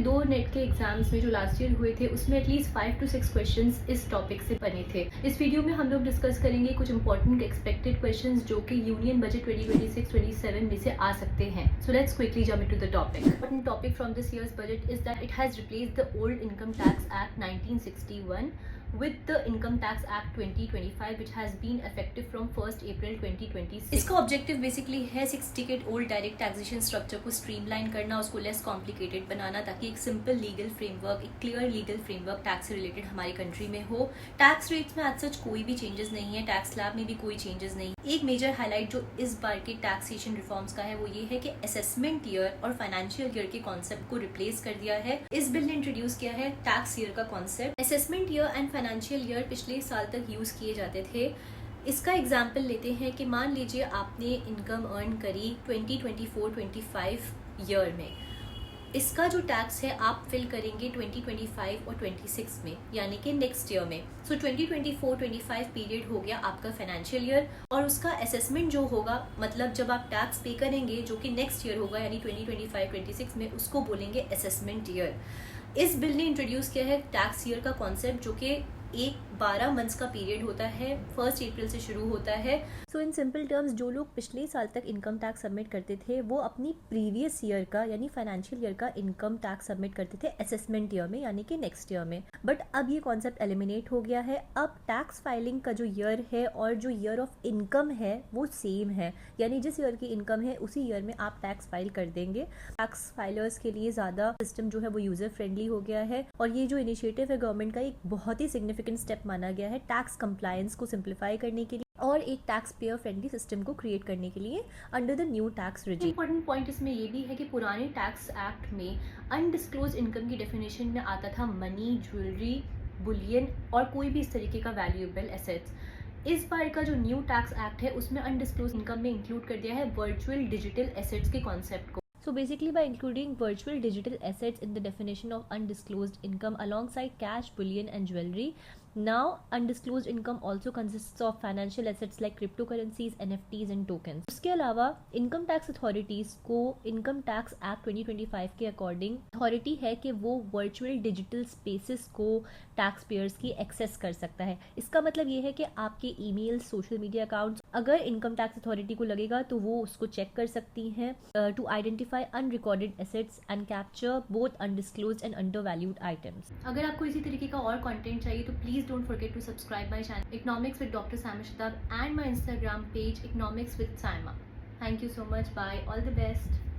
दो नेट के एग्जाम्स में जो लास्ट ईयर हुए थे उसमें एटलीस्ट 5 to 6 क्वेश्चंस इस टॉपिक से बने थे। इस वीडियो में हम लोग डिस्कस करेंगे कुछ इंपॉर्टेंट एक्सपेक्टेड क्वेश्चंस जो कि यूनियन बजट 2026-27 में से आ सकते हैं। So let's quickly jump into the topic. Important topic from this years budget is that it has replaced the old income tax act 1961 with the Income Tax Act 2025 which has been effective from 1st April 2026। इसका objective basically है 6 decade old direct taxation structure को streamline करना, उसको less complicated बनाना, ताकि एक simple legal framework, एक clear legal framework tax से related हमारी कंट्री में हो। टैक्स रेट्स में आज सच कोई भी चेंजेस नहीं है, टैक्स स्लैब में भी कोई चेंजेस नहीं। एक मेजर हाईलाइट जो इस बार के टैक्सेशन रिफॉर्म्स का है वो ये है कि असेसमेंट ईयर और फाइनेंशियल ईयर के कॉन्सेप्ट को रिप्लेस कर दिया है। इस बिल ने इंट्रोड्यूस किया है टैक्स ईयर का concept. Assessment year and financial year पिछले साल तक यूज किए जाते थे। इसका एग्जाम्पल लेते हैं कि मान लीजिए आपने इनकम अर्न करी 2024-25 ईयर में, इसका जो टैक्स है आप फिल करेंगे 2025 और 26 में, यानी कि नेक्स्ट ईयर में। सो 2024-25 पीरियड हो गया आपका फाइनेंशियल ईयर, और उसका असेसमेंट जो होगा, मतलब जब आप टैक्स पे करेंगे जो कि नेक्स्ट ईयर होगा यानी 2025-26 में, उसको बोलेंगे असेसमेंट ईयर। इस बिल ने इंट्रोड्यूस किया है टैक्स ईयर का कॉन्सेप्ट जो कि 12 मंथ्स का पीरियड होता है, 1 अप्रैल से शुरू होता है। सो इन सिंपल टर्म्स जो लोग पिछले साल तक इनकम टैक्स सबमिट करते थे वो अपनी प्रीवियस ईयर का यानी फाइनेंशियल ईयर का इनकम टैक्स सबमिट करते थे असेसमेंट ईयर में यानी कि नेक्स्ट ईयर में। बट अब ये कॉन्सेप्ट एलिमिनेट हो गया है। अब टैक्स फाइलिंग का जो ईयर है और जो ईयर ऑफ इनकम है वो सेम है, यानी जिस ईयर की इनकम है उसी ईयर में आप टैक्स फाइल कर देंगे। टैक्स फाइलर्स के लिए ज़्यादा सिस्टम जो है वो यूजर फ्रेंडली हो गया है, और ये जो इनिशिएटिव है गवर्नमेंट का एक बहुत ही सिग्निफिकेंट स्टेप माना गया है टैक्स कंप्लायंस को सिंप्लीफाई करने के लिए और एक टैक्स पेयर फ्रेंडली सिस्टम को क्रिएट करने के लिए under the new tax regime. Important point इसमें ये भी है कि पुराने टैक्स एक्ट में अनडिस्क्लोज इनकम की डेफिनेशन में आता था मनी, ज्वेलरी, बुलियन और कोई भी इस तरीके का वैल्यूएबल एसेट्स। इस बार का जो न्यू टैक्स एक्ट है उसमें अनडिस्क्लोज इनकम में इंक्लूड कर दिया है वर्चुअल डिजिटल एसेट्स के कॉन्सेप्ट को। So basically by including virtual digital assets in the definition of undisclosed income alongside cash, bullion and jewelry, now undisclosed income also consists of financial assets like cryptocurrencies, NFTs and tokens. उसके अलावा income tax authorities को income tax act 2025 के according authority है कि वो virtual digital spaces को tax payers की access कर सकता है। इसका मतलब ये है कि आपके ईमेल, सोशल मीडिया अकाउंट्स अगर इनकम टैक्स अथॉरिटी को लगेगा तो वो उसको चेक कर सकती हैं to identify unrecorded assets and capture both undisclosed and undervalued items. अगर आपको इसी तरीके का और कंटेंट चाहिए तो please don't forget to subscribe my channel Economics with Dr. Saima Shadab and my Instagram page Economics with Saima. Thank you so much. Bye. All the best.